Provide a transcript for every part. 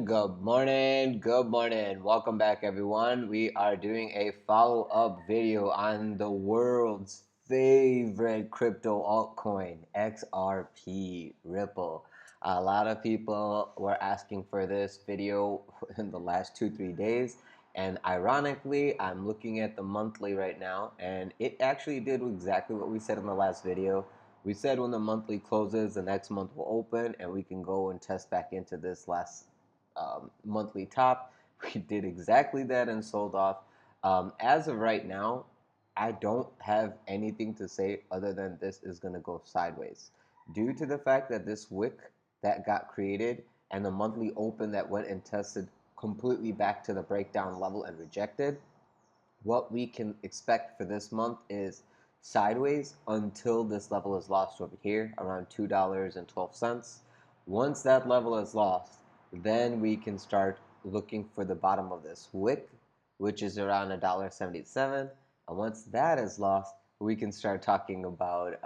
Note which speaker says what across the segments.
Speaker 1: Good morning. Welcome back, everyone. We are doing a follow-up video on the world's favorite crypto altcoin, XRP, Ripple. A lot of people were asking for this video in the last 2-3 days, and ironically, I'm looking at the monthly right now, and it actually did exactly what we said in the last video. We said when the monthly closes, the next month will open, and we can go and test back into this last monthly top. We did exactly that and sold off. As of right now, I don't have anything to say other than this is going to go sideways. Due to the fact that this wick that got created and the monthly open that went and tested completely back to the breakdown level and rejected, what we can expect for this month is sideways until this level is lost over here around $2.12. Once that level is lost, then we can start looking for the bottom of this wick, which is around $1.77. And once that is lost, we can start talking about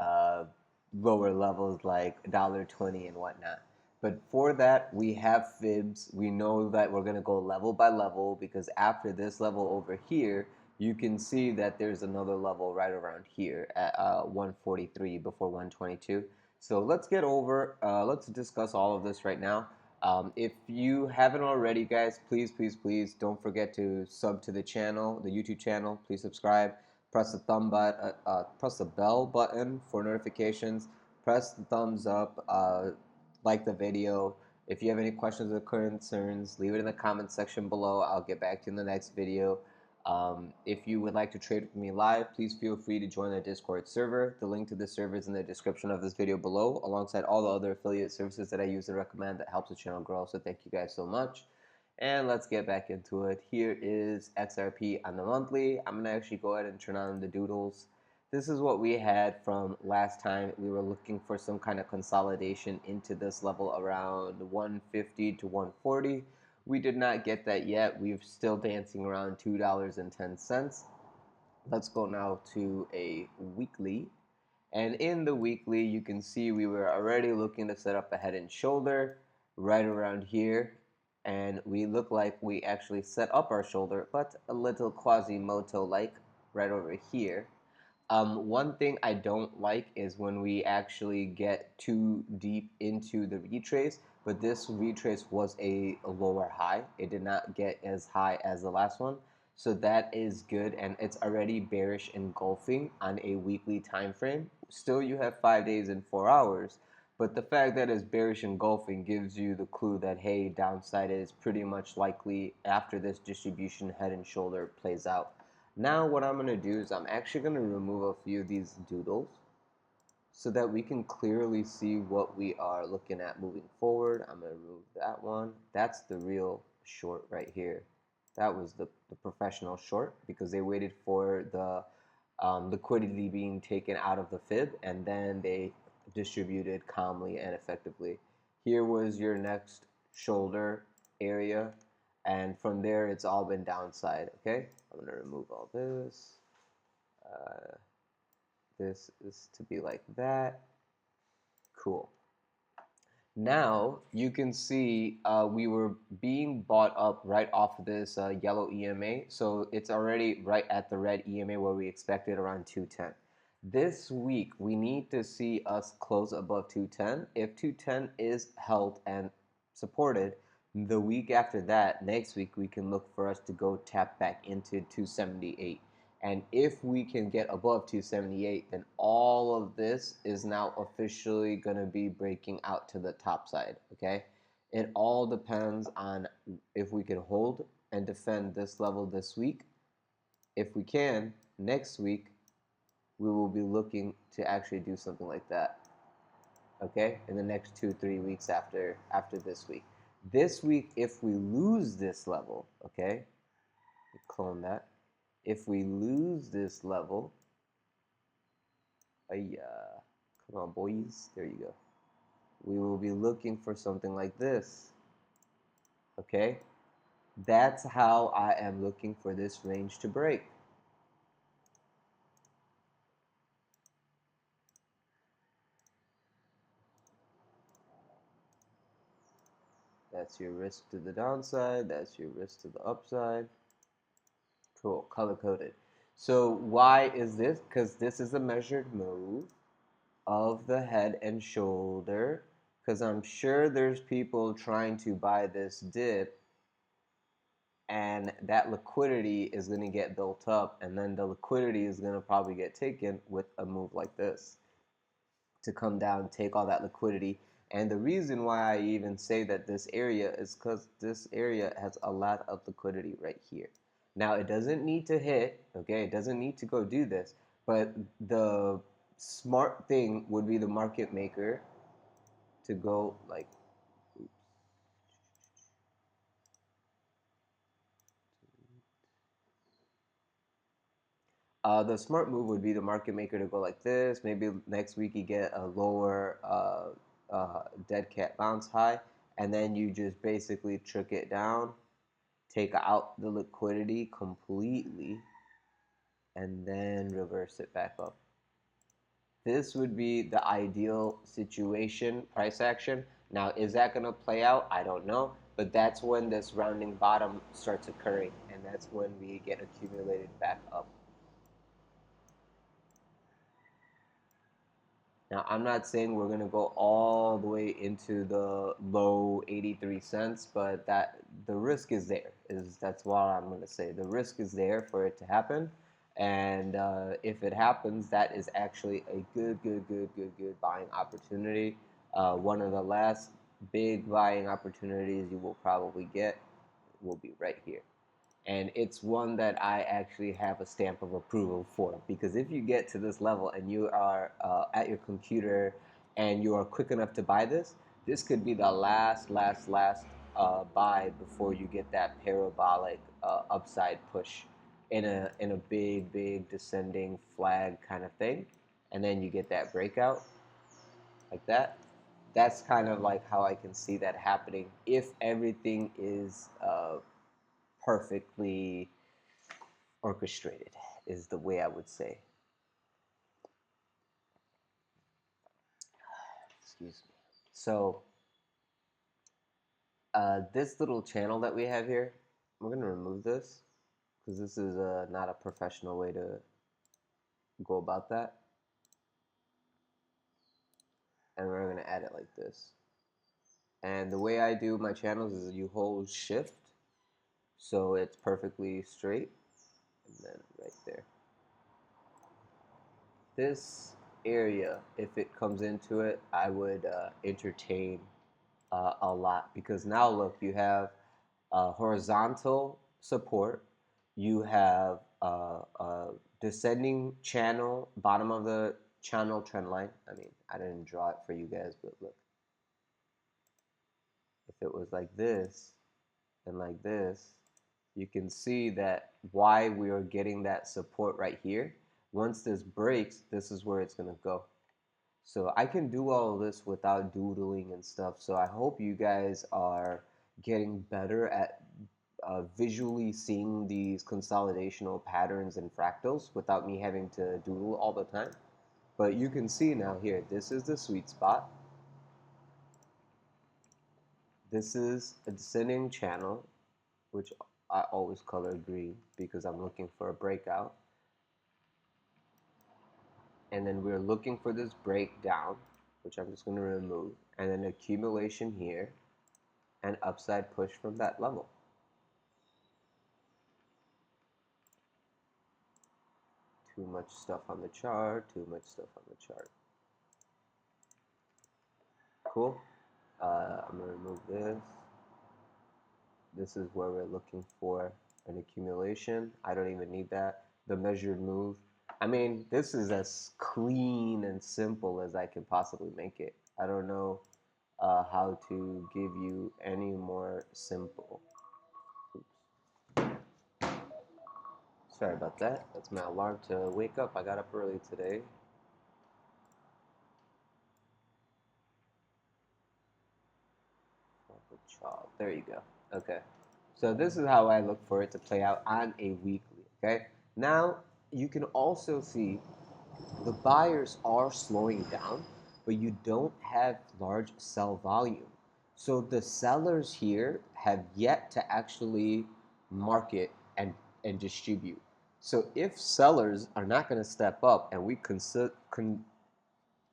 Speaker 1: lower levels like $1.20 and whatnot. But for that, we have fibs. We know that we're going to go level by level because after this level over here, you can see that there's another level right around here at 143 before 122. So let's let's discuss all of this right now. If you haven't already, guys, please don't forget to sub to the channel, the YouTube channel. Please subscribe. Press the bell button for notifications. Press the thumbs up. Like the video. If you have any questions or concerns, leave it in the comment section below. I'll get back to you in the next video. If you would like to trade with me live, please feel free to join the Discord server. The link to the server is in the description of this video below, alongside all the other affiliate services that I use and recommend that helps the channel grow. So thank you guys so much. And let's get back into it. Here is XRP on the monthly. I'm going to actually go ahead and turn on the doodles. This is what we had from last time. We were looking for some kind of consolidation into this level around 150 to 140. We did not get that yet. We're still dancing around $2.10. Let's go now to a weekly. And in the weekly, you can see we were already looking to set up a head and shoulder right around here. And we look like we actually set up our shoulder, but a little Quasimodo-like right over here. One thing I don't like is when we actually get too deep into the retrace, but this retrace was a lower high. It did not get as high as the last one. So that is good, and it's already bearish engulfing on a weekly time frame. Still, you have 5 days and 4 hours, but the fact that it's bearish engulfing gives you the clue that, hey, downside is pretty much likely after this distribution head and shoulder plays out. Now what I'm going to do is I'm actually going to remove a few of these doodles so that we can clearly see what we are looking at moving forward. I'm going to remove that one. That's the real short right here. That was the professional short because they waited for the liquidity being taken out of the fib and then they distributed calmly and effectively. Here was your next shoulder area, and from there it's all been downside. Okay, I'm gonna remove all this. This is to be like that. Cool. Now you can see we were being bought up right off of this yellow EMA, so it's already right at the red EMA where we expected around 210. This week we need to see us close above 210. If 210 is held and supported, the week after that, next week, we can look for us to go tap back into 278. And if we can get above 278, then all of this is now officially going to be breaking out to the top side, okay? It all depends on if we can hold and defend this level this week. If we can, next week, we will be looking to actually do something like that, okay? In the next 2-3 weeks after this week. This week, if we lose this level, okay, clone that. If we lose this level, come on, boys, there you go. We will be looking for something like this, okay? That's how I am looking for this range to break. That's That's your risk to the downside. That's your risk to the upside. Cool, color coded. So why is this? Because this is a measured move of the head and shoulder. Because I'm sure there's people trying to buy this dip, and that liquidity is going to get built up, and then the liquidity is going to probably get taken with a move like this to come down, take all that liquidity. And the reason why I even say that this area is because this area has a lot of liquidity right here. Now, it doesn't need to hit, okay? It doesn't need to go do this, but the smart thing would be the market maker to go like, the smart move would be the market maker to go like this. Maybe next week you get a lower dead cat bounce high, and then you just basically trick it down, take out the liquidity completely, and then reverse it back up. This would be the ideal situation, price action. Now, is that going to play out? I don't know. But that's when this rounding bottom starts occurring, and that's when we get accumulated back up. Now, I'm not saying we're going to go all the way into the low 83 cents, but that the risk is there. That's what I'm going to say. The risk is there for it to happen. And if it happens, that is actually a good buying opportunity. One of the last big buying opportunities you will probably get will be right here. And it's one that I actually have a stamp of approval for, because if you get to this level and you are at your computer and you are quick enough to buy this, this could be the last buy before you get that parabolic upside push in a big descending flag kind of thing, and then you get that breakout like that. That's kind of like how I can see that happening if everything is perfectly orchestrated, is the way I would say. Excuse me. So this little channel that we have here, we're going to remove this because this is not a professional way to go about that. And we're going to add it like this. And the way I do my channels is you hold shift so it's perfectly straight, and then right there. This area, if it comes into it, I would entertain a lot, because now look, you have horizontal support, you have descending channel, bottom of the channel trend line. I mean, I didn't draw it for you guys, but look, if it was like this and like this, you can see that why we are getting that support right here. Once this breaks, this is where it's going to go. So I can do all of this without doodling and stuff. So I hope you guys are getting better at visually seeing these consolidational patterns and fractals without me having to doodle all the time. But you can see now here, this is the sweet spot. This is a descending channel, which I always color green because I'm looking for a breakout. And then we're looking for this breakdown, which I'm just going to remove, and then accumulation here, and upside push from that level. Too much stuff on the chart, too much stuff on the chart. Cool. I'm going to remove this. This is where we're looking for an accumulation. I don't even need that. The measured move. I mean, this is as clean and simple as I can possibly make it. I don't know how to give you any more simple. Oops. Sorry about that. That's my alarm to wake up. I got up early today. There you go. Okay. So this is how I look for it to play out on a weekly. Okay. Now you can also see the buyers are slowing down, but you don't have large sell volume. So the sellers here have yet to actually market and distribute. So if sellers are not going to step up and we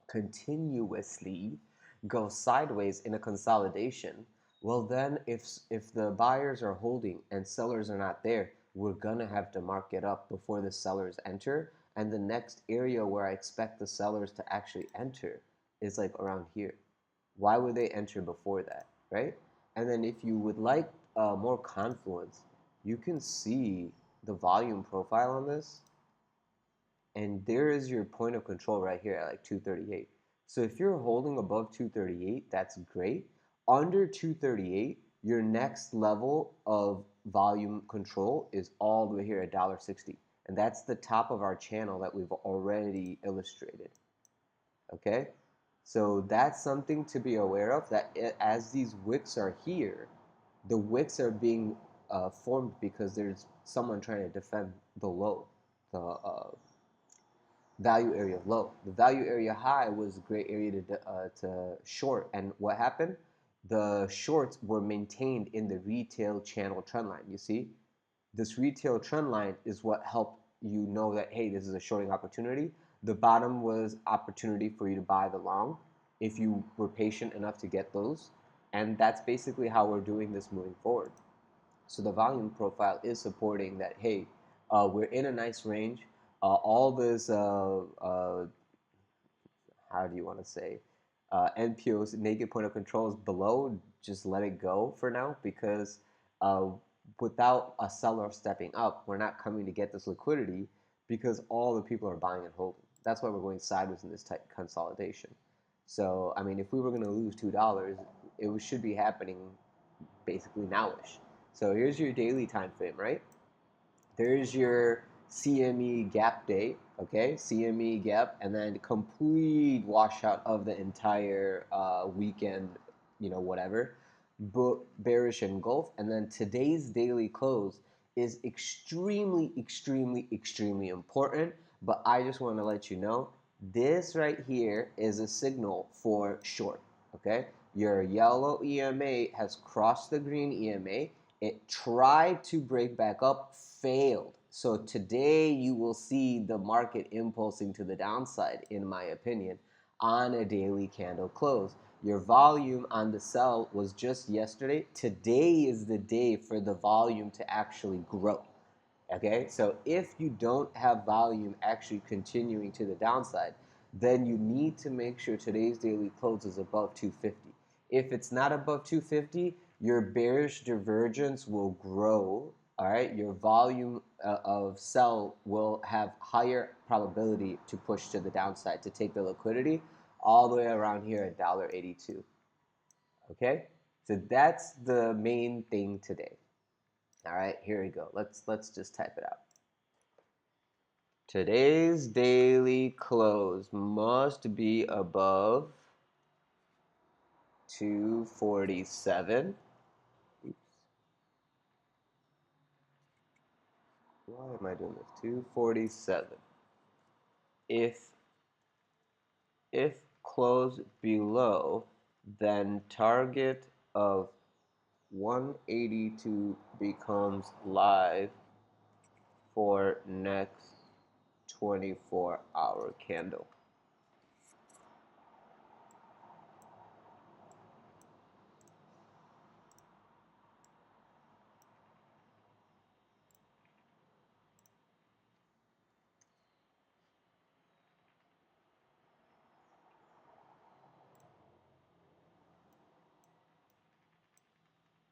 Speaker 1: continuously go sideways in a consolidation, well then if the buyers are holding and sellers are not there, we're gonna have to mark it up before the sellers enter. And the next area where I expect the sellers to actually enter is like around here. Why would they enter before that, right? And then if you would like more confluence, you can see the volume profile on this, and there is your point of control right here at like 238. So if you're holding above 238, that's great. Under 238, your next level of volume control is all the way here at $1.60. And that's the top of our channel that we've already illustrated. Okay? So that's something to be aware of, that as these wicks are here, the wicks are being formed because there's someone trying to defend the low, the value area low. The value area high was a great area to short. And what happened? The shorts were maintained in the retail channel trend line. You see, this retail trend line is what helped you know that, hey, this is a shorting opportunity. The bottom was opportunity for you to buy the long if you were patient enough to get those. And that's basically how we're doing this moving forward. So the volume profile is supporting that, hey, we're in a nice range. All this, how do you want to say, NPOs, naked point of controls below, just let it go for now, because uh, without a seller stepping up, we're not coming to get this liquidity because all the people are buying and holding. That's why we're going sideways in this type of consolidation. So, I mean, if we were going to lose $2, it should be happening basically nowish. So here's your daily time frame, right? There's your CME gap day, okay? CME gap, and then complete washout of the entire weekend, whatever. Bearish engulf, and then today's daily close is extremely, extremely, extremely important. But I just want to let you know, this right here is a signal for short, okay? Your yellow EMA has crossed the green EMA. It tried to break back up, failed. So today you will see the market impulsing to the downside, in my opinion, on a daily candle close. Your volume on the sell was just yesterday. Today is the day for the volume to actually grow. Okay, so if you don't have volume actually continuing to the downside, then you need to make sure today's daily close is above 250. If it's not above 250, your bearish divergence will grow. All right, your volume of sell will have higher probability to push to the downside to take the liquidity all the way around here at $1.82. Okay, so that's the main thing today. All right, here we go. Let's just type it out. Today's daily close must be above 247. Oops. Why am I doing this? 247. If close below, then target of 182 becomes live for next 24-hour candle.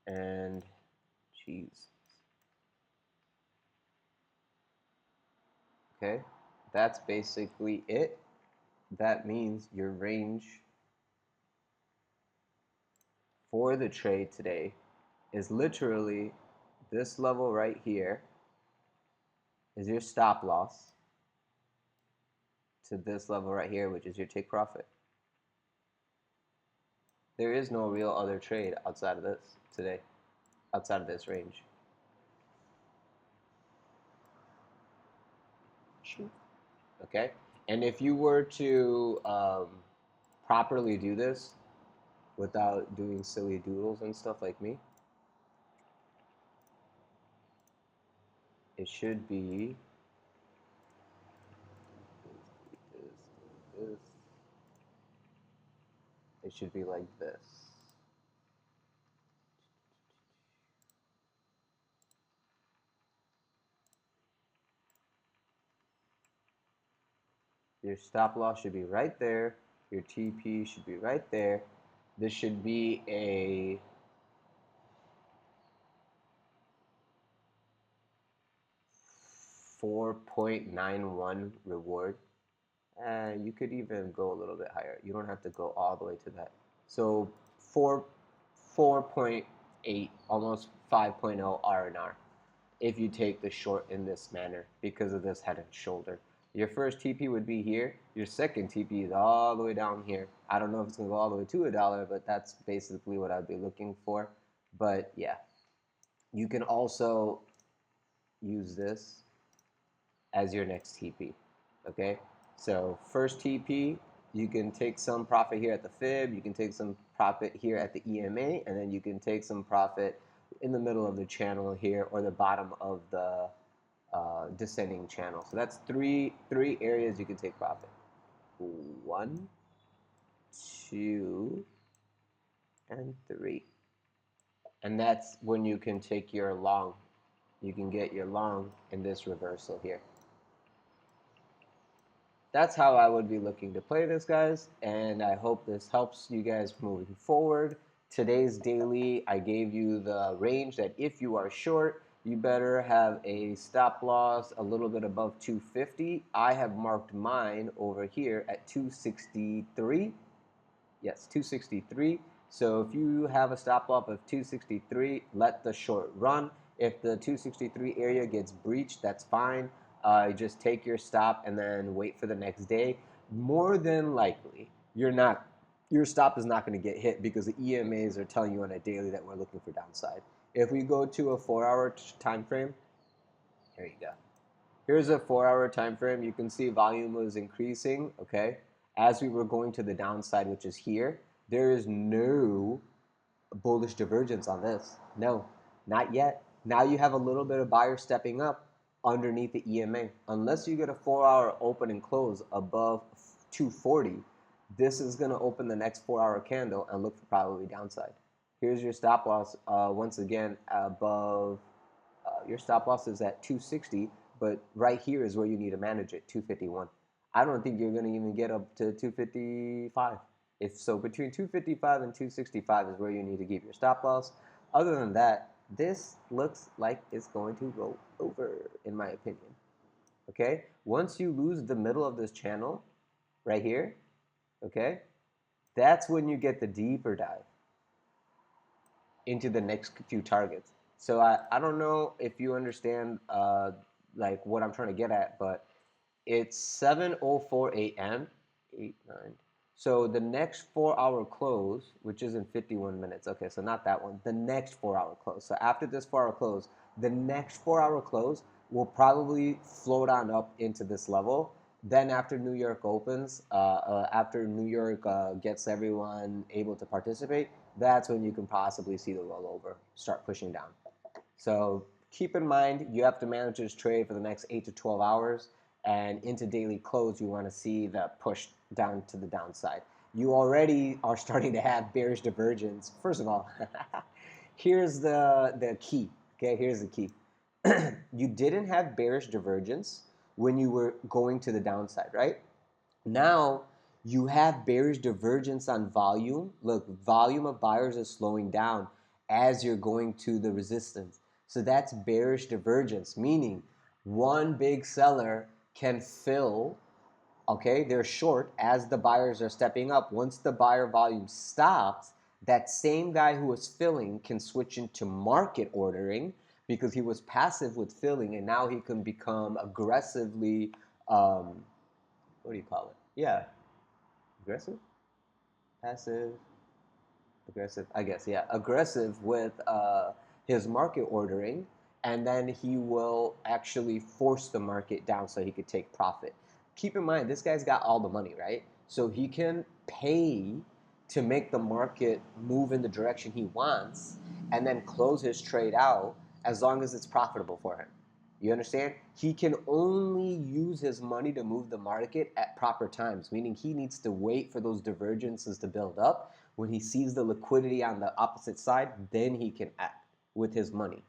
Speaker 1: And geez. Okay, that's basically it. That means your range for the trade today is literally this level right here is your stop loss to this level right here, which is your take profit. There is no real other trade outside of this today, outside of this range. Okay, and if you were to properly do this, without doing silly doodles and stuff like me. It should be this. It should be like this. Your stop loss should be right there. Your TP should be right there. This should be a 4.91 reward. And you could even go a little bit higher. You don't have to go all the way to that. So 4.8, almost 5.0 R&R if you take the short in this manner because of this head and shoulder. Your first TP would be here. Your second TP is all the way down here. I don't know if it's going to go all the way to $1, but that's basically what I'd be looking for. But yeah, you can also use this as your next TP. Okay, so first TP, you can take some profit here at the fib, you can take some profit here at the EMA, and then you can take some profit in the middle of the channel here or the bottom of the descending channel. So that's three areas you can take profit. 1, 2, and 3. And that's when you can take your long. You can get your long in this reversal here. That's how I would be looking to play this, guys, and I hope this helps you guys moving forward. Today's daily, I gave you the range that if you are short, you better have a stop loss a little bit above 250. I have marked mine over here at 263. Yes, 263. So if you have a stop loss of 263, let the short run. If the 263 area gets breached, that's fine. Just take your stop and then wait for the next day. More than likely, your stop is not going to get hit because the EMAs are telling you on a daily that we're looking for downside. If we go to a 4-hour time frame, here you go. Here's a 4-hour time frame. You can see volume was increasing, okay? As we were going to the downside, which is here, there is no bullish divergence on this. No, not yet. Now you have a little bit of buyers stepping up underneath the EMA. Unless you get a 4-hour open and close above 240, this is going to open the next 4-hour candle and look for probably downside. Here's your stop loss. Once again, above your stop loss is at 260, but right here is where you need to manage it, 251. I don't think you're going to even get up to 255. If so, between 255 and 265 is where you need to keep your stop loss. Other than that, this looks like it's going to go over, in my opinion. Okay? Once you lose the middle of this channel, right here, okay, that's when you get the deeper dive into the next few targets. So I don't know if you understand like what I'm trying to get at, but it's 7:04 a.m. 8, 9. So the next 4-hour close, which is in 51 minutes. Okay, so not that one. The next 4-hour close. So after this 4-hour close, the next 4-hour close will probably float on up into this level. Then after New York opens, after New York gets everyone able to participate, that's when you can possibly see the rollover start pushing down. So keep in mind, you have to manage this trade for the next 8 to 12 hours. And into daily close, you want to see the push down to the downside. You already are starting to have bearish divergence. First of all, here's the key. Okay, here's the key. You didn't have bearish divergence when you were going to the downside, right? Now you have bearish divergence on volume. Look, volume of buyers is slowing down as you're going to the resistance. So that's bearish divergence, meaning one big seller can fill, okay, they're short as the buyers are stepping up. Once the buyer volume stops, that same guy who was filling can switch into market ordering because he was passive with filling, and now he can become aggressively, what do you call it? Yeah, aggressive, passive, aggressive, I guess, yeah, aggressive with his market ordering, and then he will actually force the market down so he could take profit. Keep in mind, this guy's got all the money, right? So he can pay to make the market move in the direction he wants and then close his trade out as long as it's profitable for him. You understand? He can only use his money to move the market at proper times, meaning he needs to wait for those divergences to build up. When he sees the liquidity on the opposite side, then he can act with his money.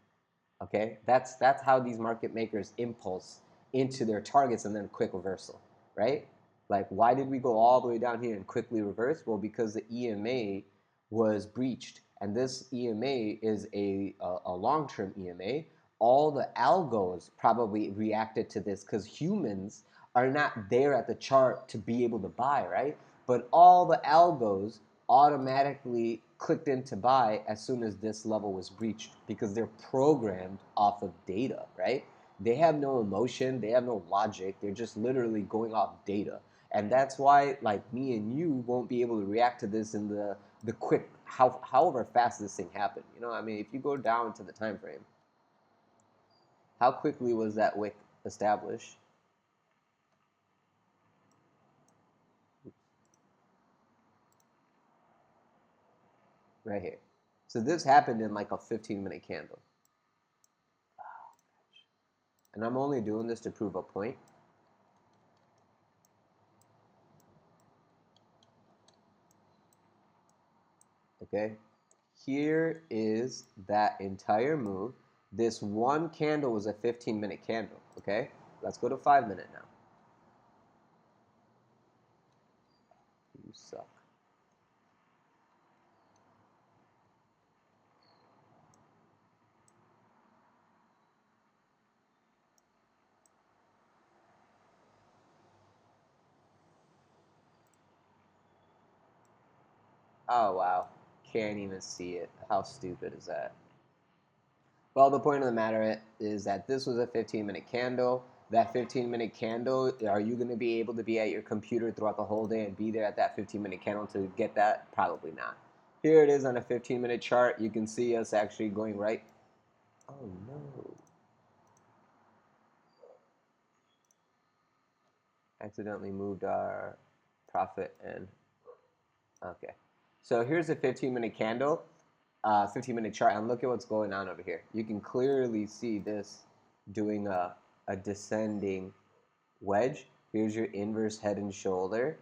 Speaker 1: Okay? That's how these market makers impulse into their targets and then quick reversal, right? Like, why did we go all the way down here and quickly reverse? Well, because the EMA was breached, and this EMA is a long-term EMA. All the algos probably reacted to this because humans are not there at the chart to be able to buy, right? But all the algos automatically clicked in to buy as soon as this level was breached because they're programmed off of data, right? They have no emotion, they have no logic, they're just literally going off data. And that's why, like, me and you won't be able to react to this in the quick, however fast this thing happened. You know, I mean, if you go down to the time frame, how quickly was that wick established? Right here. So this happened in like a 15-minute candle. And I'm only doing this to prove a point. Okay, here is that entire move. This one candle was a 15-minute candle. Okay, let's go to 5-minute now. You suck. Oh wow, can't even see it. How stupid is that? Well, the point of the matter is that this was a 15-minute candle. That 15-minute candle, are you going to be able to be at your computer throughout the whole day and be there at that 15-minute candle to get that? Probably not. Here it is on a 15-minute chart. You can see us actually going right. Oh no. Accidentally moved our profit and okay. So here's a 15-minute candle, 15-minute chart, and look at what's going on over here. You can clearly see this doing a descending wedge. Here's your inverse head and shoulder.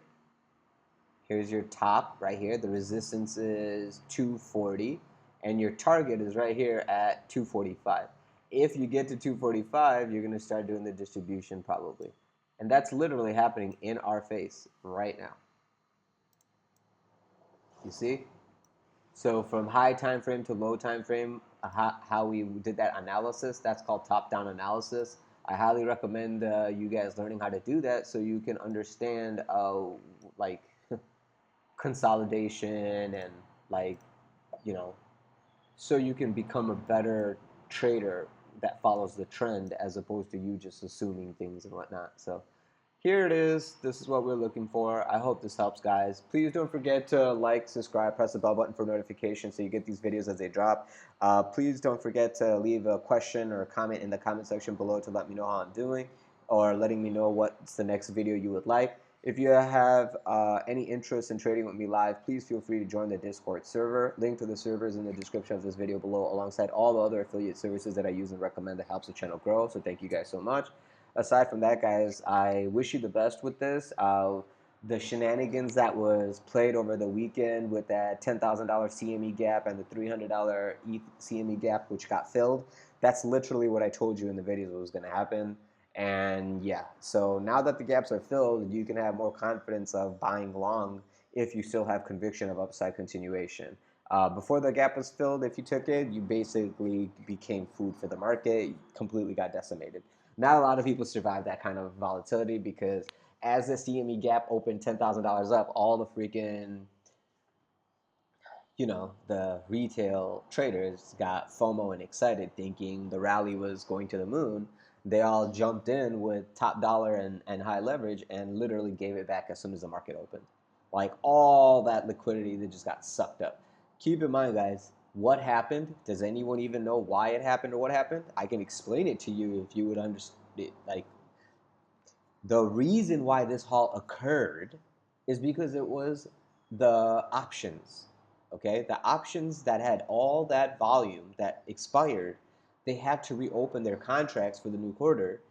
Speaker 1: Here's your top right here. The resistance is 240, and your target is right here at 245. If you get to 245, you're going to start doing the distribution probably. And that's literally happening in our face right now. You see? So from high time frame to low time frame, how we did that analysis, that's called top-down analysis. I highly recommend you guys learning how to do that so you can understand like consolidation and like, you know, so you can become a better trader that follows the trend as opposed to you just assuming things and whatnot. So here it is. This is what we're looking for. I hope this helps, guys. Please don't forget to like, subscribe, press the bell button for notifications so you get these videos as they drop. Please don't forget to leave a question or a comment in the comment section below to let me know how I'm doing or letting me know what's the next video you would like. If you have any interest in trading with me live, please feel free to join the Discord server. Link to the server is in the description of this video below, alongside all the other affiliate services that I use and recommend that helps the channel grow. So thank you guys so much. Aside from that, guys, I wish you the best with this. The shenanigans that was played over the weekend with that $10,000 CME gap and the $300 ETH CME gap, which got filled, that's literally what I told you in the videos was going to happen. And yeah, so now that the gaps are filled, you can have more confidence of buying long if you still have conviction of upside continuation. Before the gap was filled, if you took it, you basically became food for the market, you completely got decimated. Not a lot of people survive that kind of volatility because as the CME gap opened $10,000 up, all the freaking, you know, the retail traders got FOMO and excited thinking the rally was going to the moon. They all jumped in with top dollar and high leverage and literally gave it back as soon as the market opened. Like all that liquidity that just got sucked up. Keep in mind, guys, what happened? Does anyone even know why it happened or what happened? I can explain it to you if you would understand. Like, the reason why this halt occurred is because it was the options, okay? The options that had all that volume that expired, they had to reopen their contracts for the new quarter.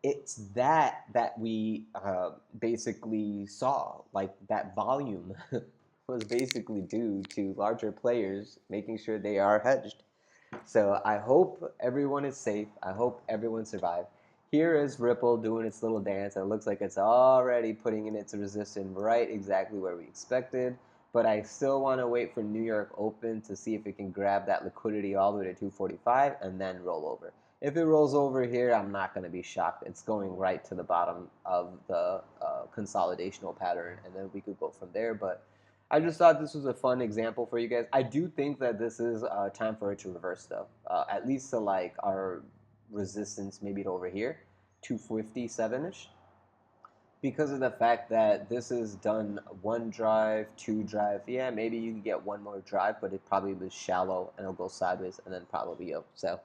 Speaker 1: It's that we basically saw, like that volume was basically due to larger players making sure they are hedged. So I hope everyone is safe. I hope everyone survived. Here is Ripple doing its little dance. It looks like it's already putting in its resistance right exactly where we expected. But I still want to wait for New York Open to see if it can grab that liquidity all the way to 245 and then roll over. If it rolls over here, I'm not going to be shocked. It's going right to the bottom of the consolidational pattern, and then we could go from there. But I just thought this was a fun example for you guys. I do think that this is time for it to reverse, though. At least to like our resistance, maybe to over here, 257-ish. Because of the fact that this is done one drive, two drive. Yeah, maybe you can get one more drive, but it probably was shallow and it'll go sideways and then probably up. So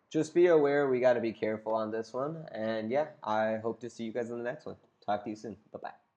Speaker 1: just be aware. We got to be careful on this one. And yeah, I hope to see you guys in the next one. Talk to you soon. Bye-bye.